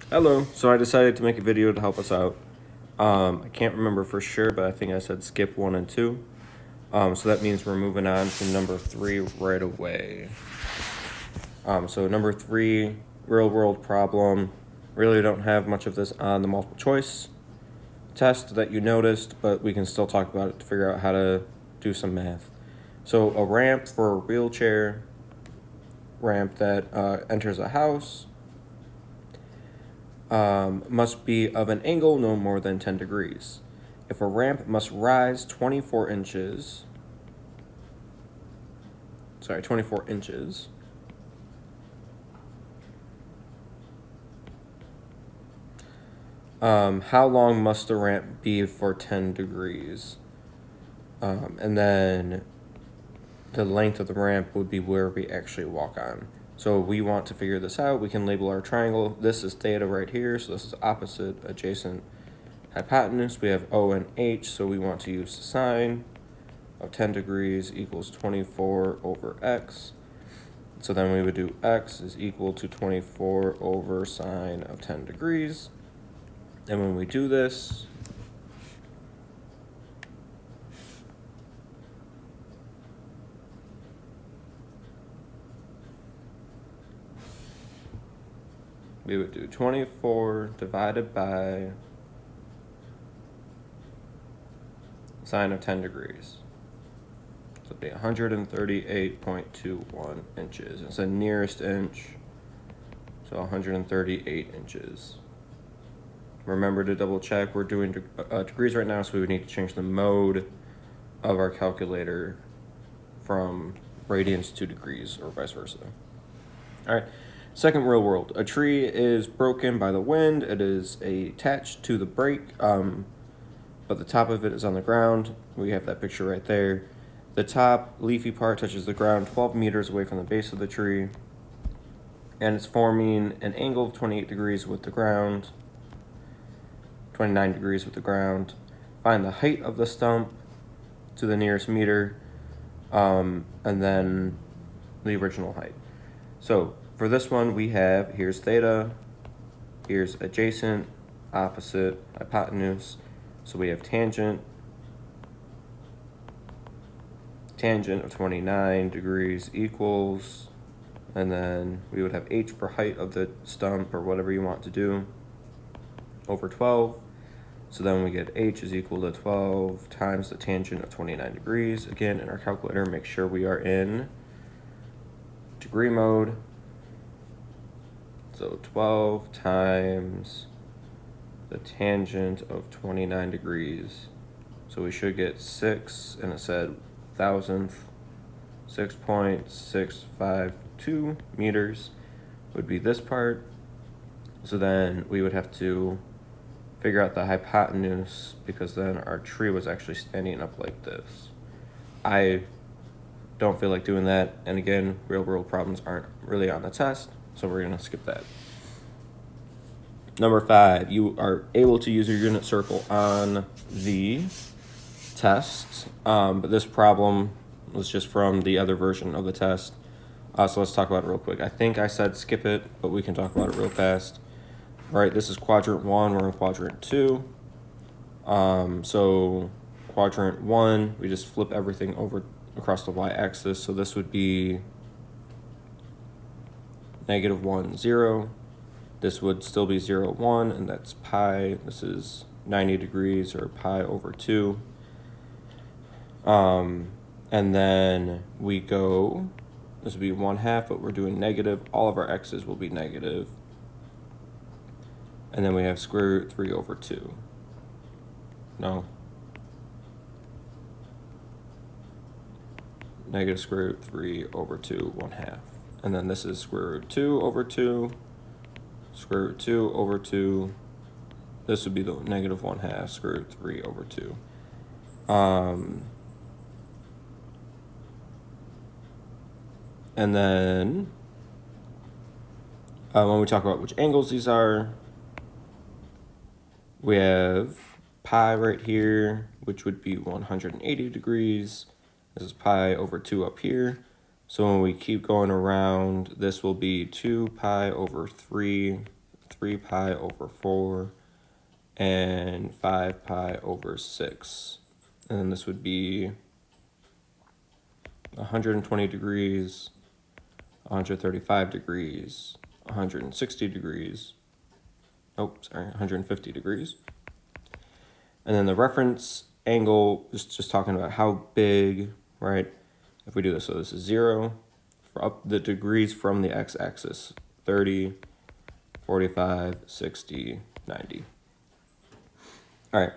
Hello. So I decided to make a video to help us out. I can't remember for sure, but I think I said skip 1 and 2. So that means we're moving on to number 3 right away. So number 3, real world problem. Really don't have much of this on the multiple choice test that you noticed, but we can still talk about it to figure out how to do some math. So a ramp for a wheelchair ramp that enters a house must be of an angle no more than 10 degrees. If a ramp must rise 24 inches, how long must the ramp be for 10 degrees? And then the length of the ramp would be where we actually walk on. So we want to figure this out. We can label our triangle. This is theta right here, so this is opposite, adjacent, hypotenuse. We have O and H, so we want to use the sine of 10 degrees equals 24 over x. So then we would do x is equal to 24 over sine of 10 degrees. And when we do this, we would do 24 divided by sine of 10 degrees. So it'd be 138.21 inches. It's the nearest inch, so 138 inches. Remember to double check, we're doing degrees right now, so we would need to change the mode of our calculator from radians to degrees or vice versa. All right, second real world. A tree is broken by the wind. It is attached to the brake, but the top of it is on the ground. We have that picture right there. The top leafy part touches the ground 12 meters away from the base of the tree, and it's forming an angle of 28 degrees with the ground, 29 degrees with the ground. Find the height of the stump to the nearest meter, and then the original height. So for this one, we have, here's theta, here's adjacent, opposite, hypotenuse. So we have tangent of 29 degrees equals, and then we would have h for height of the stump or whatever you want to do, over 12. So then we get h is equal to 12 times the tangent of 29 degrees. Again, in our calculator, make sure we are in degree mode. So 12 times the tangent of 29 degrees. So we should get 6, and it said thousandth, 6.652 meters would be this part. So then we would have to figure out the hypotenuse, because then our tree was actually standing up like this. I don't feel like doing that, and again, real world problems aren't really on the test, so we're gonna skip that. Number 5, you are able to use your unit circle on the test, but this problem was just from the other version of the test. So let's talk about it real quick. I think I said skip it, but we can talk about it real fast. All right, this is quadrant 1, we're in quadrant 2. So quadrant 1, we just flip everything over across the y-axis. So this would be -1, 0. This would still be 0, 1, and that's pi. This is 90 degrees, or pi over 2. And then we go, this would be 1/2, but we're doing negative. All of our x's will be negative. And then we have square root 3 over 2. No. Negative square root 3 over 2, 1/2. And then this is square root 2 over 2, square root 2 over 2. This would be the negative 1/2, square root 3 over 2. And then when we talk about which angles these are, we have pi right here, which would be 180 degrees. This is pi over 2 up here. So when we keep going around, this will be 2 pi over 3 3 pi over 4, and 5 pi over 6. And then this would be 120 degrees, 135 degrees, 160 degrees, 150 degrees. And then the reference angle is just talking about how big, right? If we do this, so this is 0, for up the degrees from the x-axis, 30, 45, 60, 90. All right,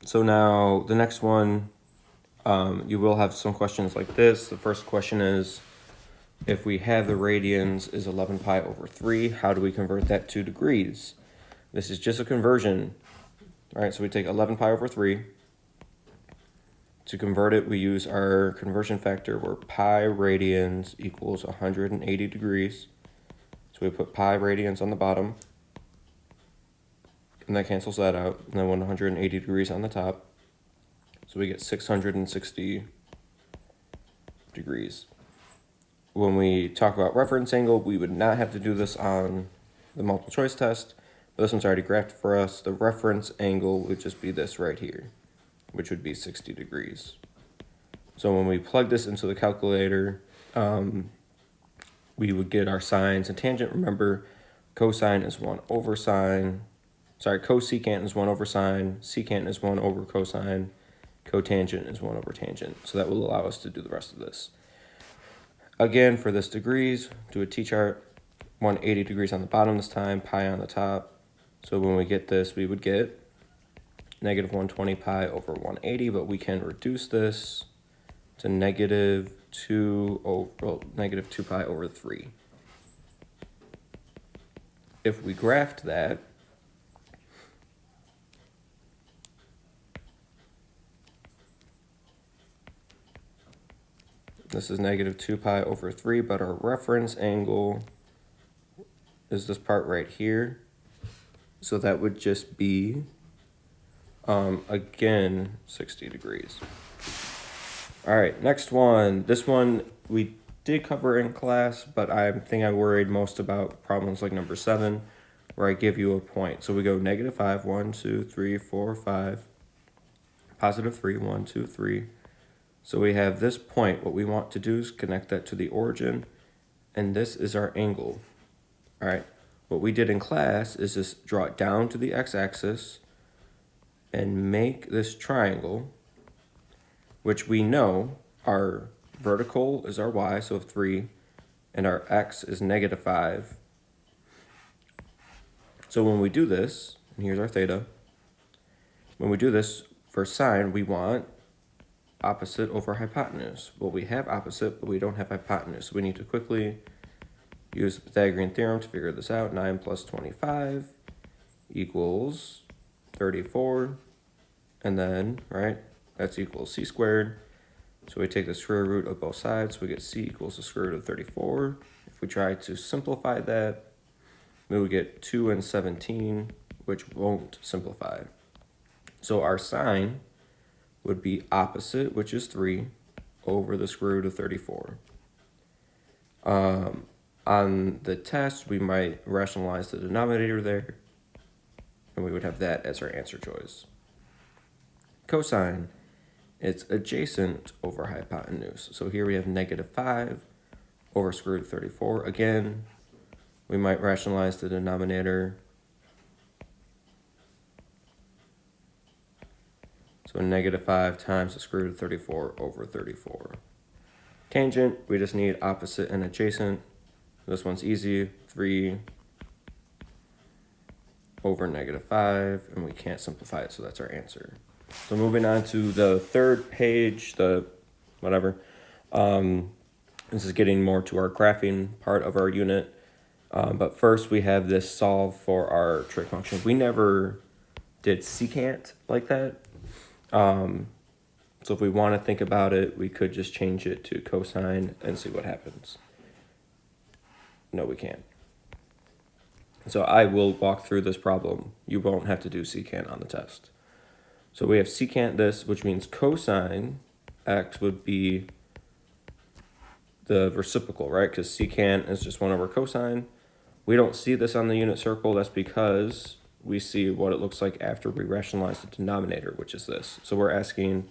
so now the next one, you will have some questions like this. The first question is, if we have the radians is 11 pi over 3, how do we convert that to degrees? This is just a conversion. All right, so we take 11 pi over 3. To convert it, we use our conversion factor where pi radians equals 180 degrees. So we put pi radians on the bottom, and that cancels that out. And then 180 degrees on the top. So we get 660 degrees. When we talk about reference angle, we would not have to do this on the multiple choice test. But this one's already graphed for us. The reference angle would just be this right here, which would be 60 degrees. So when we plug this into the calculator, we would get our sines and tangent. Remember, cosine is 1 over sine. Sorry, cosecant is 1 over sine. Secant is 1 over cosine. Cotangent is 1 over tangent. So that will allow us to do the rest of this. Again, for this degrees, do a t-chart. 180 degrees on the bottom this time, pi on the top. So when we get this, we would get negative 120 pi over 180, but we can reduce this to negative 2 pi over 3. If we graphed that, this is negative 2 pi over 3, but our reference angle is this part right here. So that would just be, again, 60 degrees. All right, next one. This one we did cover in class, but I think I worried most about problems like number 7, where I give you a point. So we go negative 5, 1, 2, 3, 4, 5, positive 3, 1, 2, 3. So we have this point. What we want to do is connect that to the origin, and this is our angle. All right. What we did in class is just draw it down to the x-axis and make this triangle, which we know our vertical is our y, so 3, and our x is negative 5. So when we do this, and here's our theta, when we do this for sine, we want opposite over hypotenuse. Well, we have opposite, but we don't have hypotenuse. So we need to quickly use the Pythagorean theorem to figure this out. 9 plus 25 equals 34. And then, right, that's equals c squared. So we take the square root of both sides. So we get c equals the square root of 34. If we try to simplify that, we would get 2 and 17, which won't simplify. So our sine would be opposite, which is 3, over the square root of 34. On the test, we might rationalize the denominator there, and we would have that as our answer choice. Cosine, it's adjacent over hypotenuse. So here we have negative 5 over square root of 34. Again, we might rationalize the denominator. So negative 5 times the square root of 34 over 34. Tangent, we just need opposite and adjacent. This one's easy, 3 over negative 5, and we can't simplify it, so that's our answer. So moving on to the third page, this is getting more to our graphing part of our unit. But first we have this solve for our trig function. We never did secant like that. So if we want to think about it, we could just change it to cosine and see what happens. No, we can't. So I will walk through this problem. You won't have to do secant on the test. So we have secant this, which means cosine x would be the reciprocal, right? Because secant is just 1 over cosine. We don't see this on the unit circle. That's because we see what it looks like after we rationalize the denominator, which is this. So we're asking,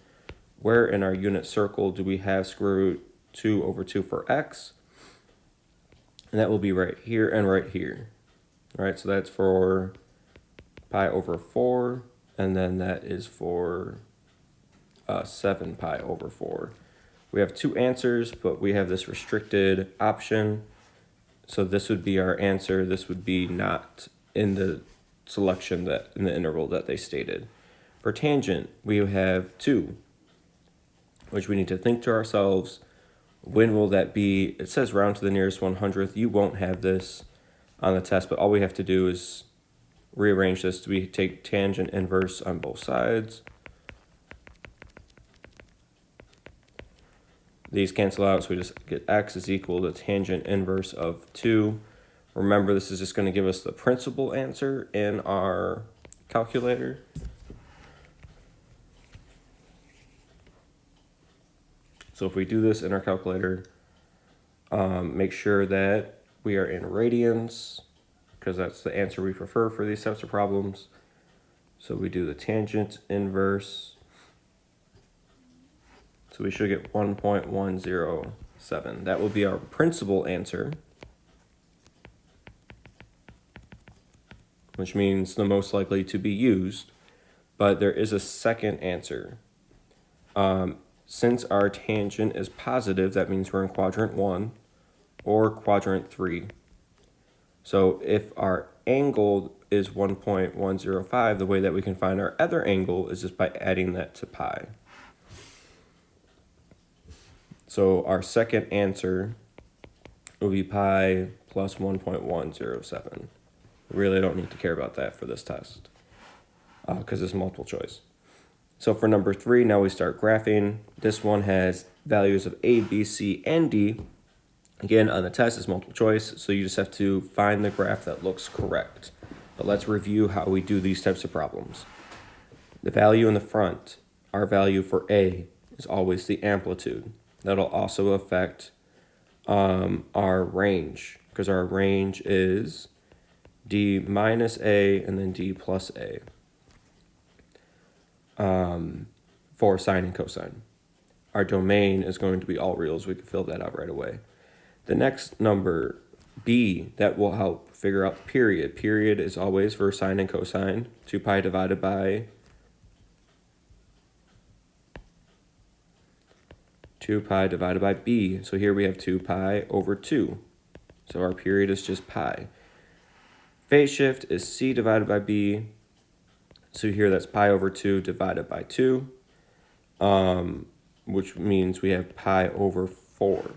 where in our unit circle do we have square root 2 over 2 for x? And that will be right here and right here. All right, so that's for pi over 4, and then that is for 7 pi over 4. We have two answers, but we have this restricted option. So this would be our answer. This would be not in the selection that in the interval that they stated. For tangent, we have 2, which we need to think to ourselves, when will that be? It says round to the nearest 100th. You won't have this on the test, but all we have to do is rearrange this. We take tangent inverse on both sides. These cancel out, so we just get x is equal to tangent inverse of 2. Remember, this is just going to give us the principal answer in our calculator. So if we do this in our calculator, make sure that we are in radians, because that's the answer we prefer for these types of problems. So we do the tangent inverse. So we should get 1.107. That will be our principal answer, which means the most likely to be used. But there is a second answer. Since our tangent is positive, that means we're in quadrant 1 or quadrant 3. So if our angle is 1.105, the way that we can find our other angle is just by adding that to pi. So our second answer will be pi plus 1.107. We really don't need to care about that for this test because it's multiple choice. So for number 3, now we start graphing. This one has values of A, B, C, and D. Again, on the test, it's multiple choice, so you just have to find the graph that looks correct. But let's review how we do these types of problems. The value in the front, our value for A, is always the amplitude. That'll also affect our range, because our range is D minus A and then D plus A for sine and cosine. Our domain is going to be all reals. We can fill that out right away. The next number, B, that will help figure out the period. Period is always for sine and cosine, 2 pi divided by 2 pi divided by b. So here we have 2 pi over 2. So our period is just pi. Phase shift is c divided by b. So here that's pi over 2 divided by 2, which means we have pi over 4.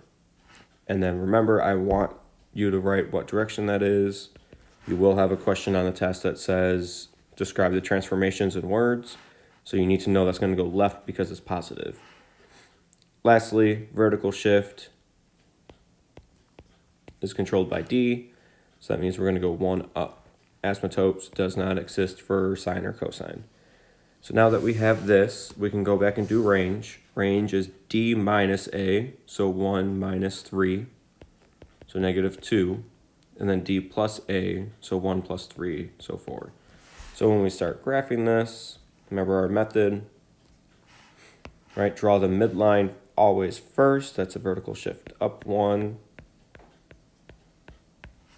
And then remember, I want you to write what direction that is. You will have a question on the test that says, describe the transformations in words. So you need to know that's going to go left because it's positive. Lastly, vertical shift is controlled by D. So that means we're going to go 1 up. Asymptotes does not exist for sine or cosine. So now that we have this, we can go back and do range. Range is D minus A, so 1 minus 3, so negative 2. And then D plus A, so 1 plus 3, so 4. So when we start graphing this, remember our method, right? Draw the midline always first. That's a vertical shift up 1.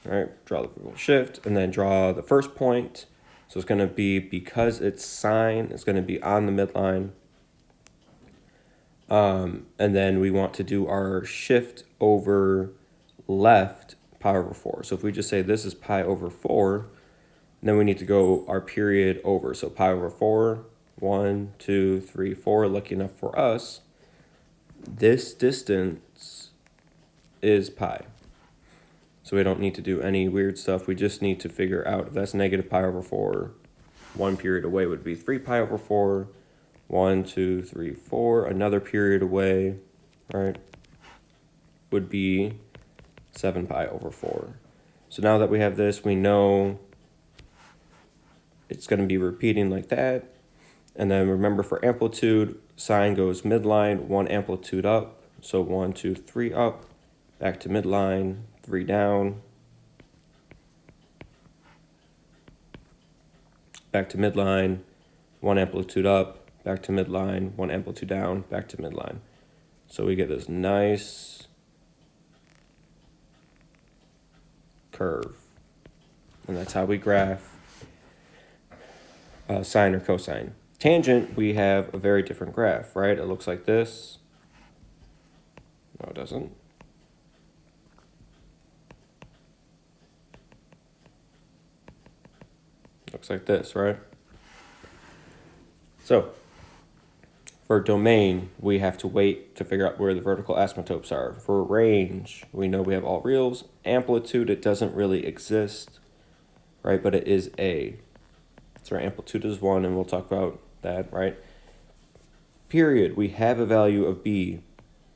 All right, draw the vertical shift and then draw the first point. So it's going to be, because it's sine, it's going to be on the midline. And then we want to do our shift over left, pi over 4. So if we just say this is pi over 4, then we need to go our period over. So pi over 4, 1, 2, 3, 4, lucky enough for us. This distance is pi. So we don't need to do any weird stuff. We just need to figure out if that's negative pi over 4. 1 period away would be 3 pi over 4. 1, 2, 3, 4. Another period away, right, would be 7 pi over 4. So now that we have this, we know it's going to be repeating like that. And then remember, for amplitude, sine goes midline, 1 amplitude up. So 1, 2, 3 up, back to midline, 3 down. back to midline, one amplitude up, back to midline, one amplitude down, back to midline. So we get this nice curve. And that's how we graph sine or cosine. Tangent, we have a very different graph, right? It looks like this. No, it doesn't. Looks like this, right? So, for domain, we have to wait to figure out where the vertical asymptotes are. For range, we know we have all reals. Amplitude, it doesn't really exist, right? But it is A. So our amplitude is 1, and we'll talk about that, right? Period, we have a value of B.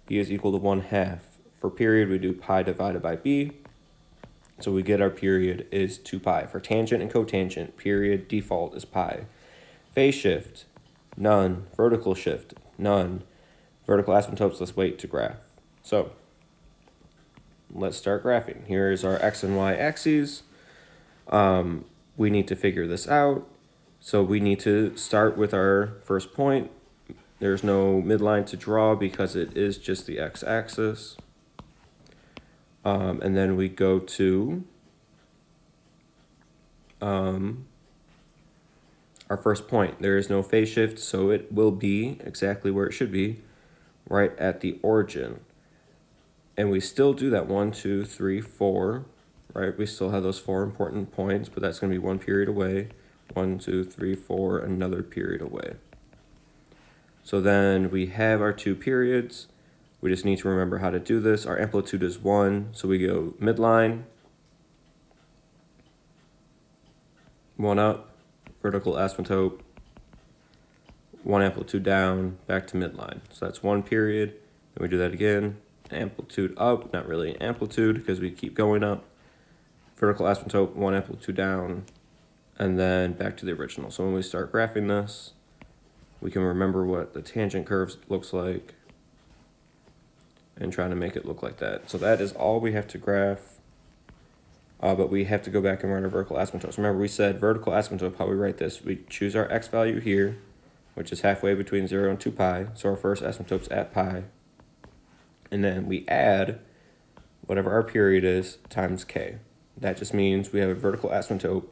B is equal to 1/2. For period, we do pi divided by B. So we get our period is 2 pi. For tangent and cotangent, period default is pi. Phase shift, none. Vertical shift, none. Vertical asymptotes, let's wait to graph. So let's start graphing. Here's our x and y axes. We need to figure this out. So we need to start with our first point. There's no midline to draw because it is just the x-axis. And then we go to our first point. There is no phase shift, so it will be exactly where it should be, right at the origin. And we still do that 1, 2, 3, 4, right? We still have those 4 important points, but that's going to be 1 period away. 1, 2, 3, 4, another period away. So then we have our 2 periods. We just need to remember how to do this. Our amplitude is 1, so we go midline, 1 up, vertical asymptote, 1 amplitude down, back to midline. So that's 1 period. Then we do that again. Amplitude up, not really amplitude because we keep going up. Vertical asymptote, 1 amplitude down, and then back to the original. So when we start graphing this, we can remember what the tangent curve looks like and try to make it look like that. So that is all we have to graph, but we have to go back and write our vertical asymptotes. Remember, we said vertical asymptote, how we write this. We choose our x value here, which is halfway between 0 and 2 pi. So our first asymptote's at pi. And then we add whatever our period is times k. That just means we have a vertical asymptote.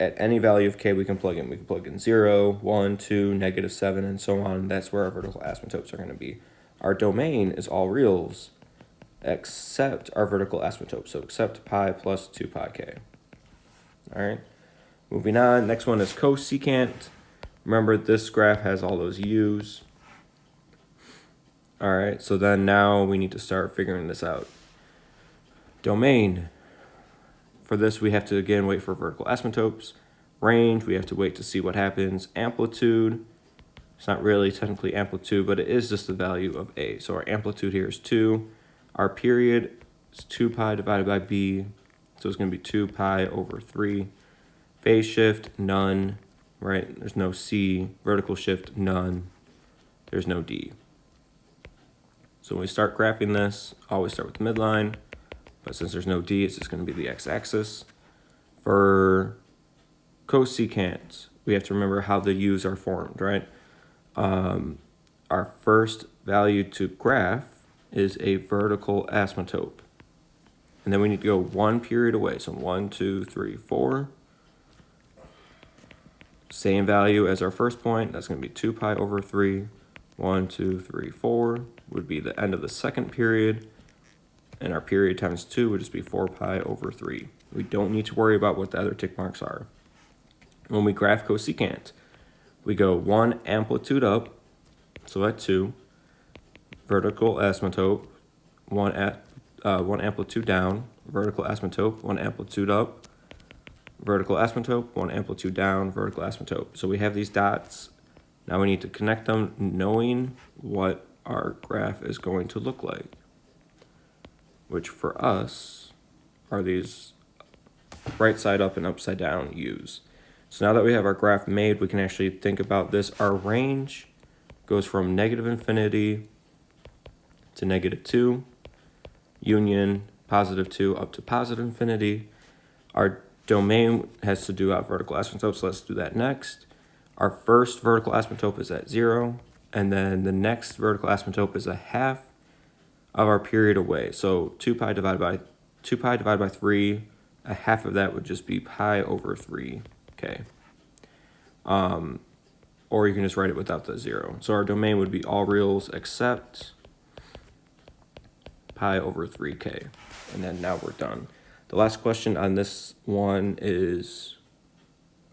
At any value of k we can plug in. We can plug in 0, 1, 2, -7, and so on. That's where our vertical asymptotes are going to be. Our domain is all reals except our vertical asymptote. So except pi plus 2 pi k. All right. Moving on. Next one is cosecant. Remember, this graph has all those u's. All right. So then now we need to start figuring this out. Domain. For this, we have to, again, wait for vertical asymptotes. Range, we have to wait to see what happens. Amplitude, it's not really technically amplitude, but it is just the value of A. So our amplitude here is 2. Our period is 2 pi divided by B, so it's going to be 2 pi over 3. Phase shift, none, right? There's no C. Vertical shift, none. There's no D. So when we start graphing this, always start with the midline. But since there's no D, it's just going to be the x-axis. For cosecant, we have to remember how the u's are formed, right? Our first value to graph is a vertical asymptote. And then we need to go 1 period away. So 1, 2, 3, 4. Same value as our first point. That's going to be 2 pi over 3. 1, 2, 3, 4 would be the end of the second period. And our period times 2 would just be 4 pi over 3. We don't need to worry about what the other tick marks are. When we graph cosecant, we go 1 amplitude up, so at 2, vertical asymptote, 1 amplitude down, vertical asymptote, 1 amplitude up, vertical asymptote, 1 amplitude down, vertical asymptote. So we have these dots. Now we need to connect them knowing what our graph is going to look like, which for us are these right side up and upside down U's. So now that we have our graph made, we can actually think about this. Our range goes from -infinity to -2, union +2 up to +infinity. Our domain has to do our vertical asymptote, so let's do that next. Our first vertical asymptote is at 0, and then the next vertical asymptote is a half of our period away. So 2 pi divided by 3, a half of that would just be pi over 3, okay? Or you can just write it without the 0. So our domain would be all reals except pi over 3k. And then now we're done. The last question on this one is,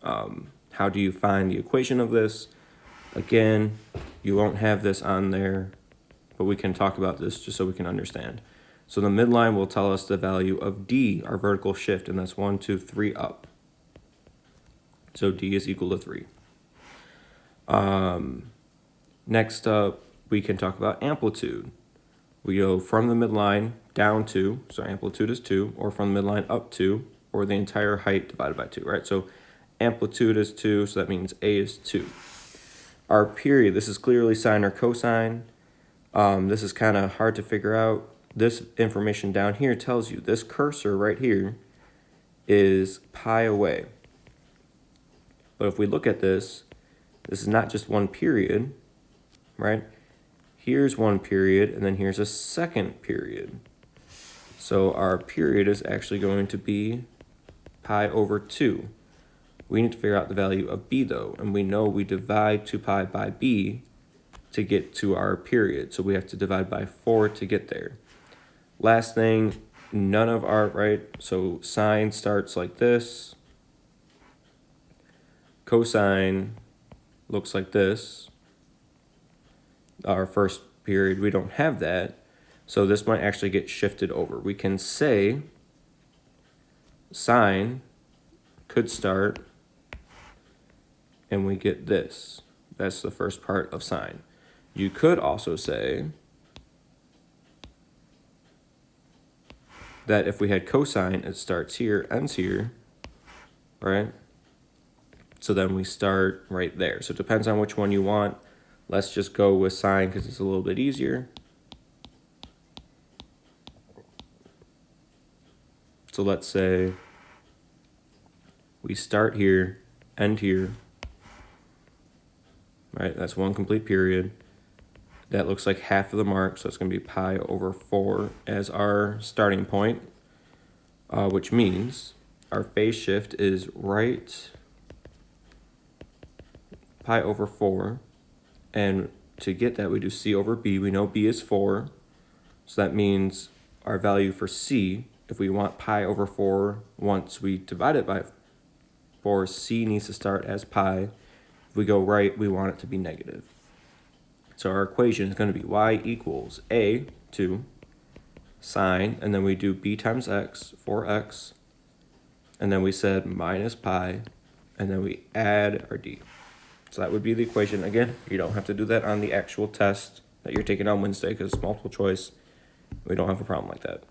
how do you find the equation of this? Again, you won't have this on there, but we can talk about this just so we can understand. So the midline will tell us the value of D, our vertical shift, and that's 1, 2, 3 up. So D is equal to 3. Next up, we can talk about amplitude. We go from the midline down 2, so amplitude is 2, or from the midline up 2, or the entire height divided by 2, right? So amplitude is 2, so that means A is 2. Our period, this is clearly sine or cosine. This is kind of hard to figure out. This information down here tells you this cursor right here is pi away. But if we look at this is not just one period, right? Here's one period, and then here's a second period. So our period is actually going to be pi over 2. We need to figure out the value of b, though, and we know we divide 2 pi by b to get to our period. So we have to divide by 4 to get there. Last thing, none of our, right? So sine starts like this. Cosine looks like this. Our first period, we don't have that. So this might actually get shifted over. We can say sine could start and we get this. That's the first part of sine. You could also say that if we had cosine, it starts here, ends here, right? So then we start right there. So it depends on which one you want. Let's just go with sine because it's a little bit easier. So let's say we start here, end here, right? That's one complete period. That looks like half of the mark, so it's going to be pi over 4 as our starting point, which means our phase shift is right pi over 4, and to get that we do c over b. We know b is 4, so that means our value for c, if we want pi over 4 once we divide it by 4, c needs to start as pi. If we go right, we want it to be negative. So our equation is going to be y equals a, 2, sine, and then we do b times x, 4x, and then we said minus pi, and then we add our d. So that would be the equation. Again, you don't have to do that on the actual test that you're taking on Wednesday because it's multiple choice. We don't have a problem like that.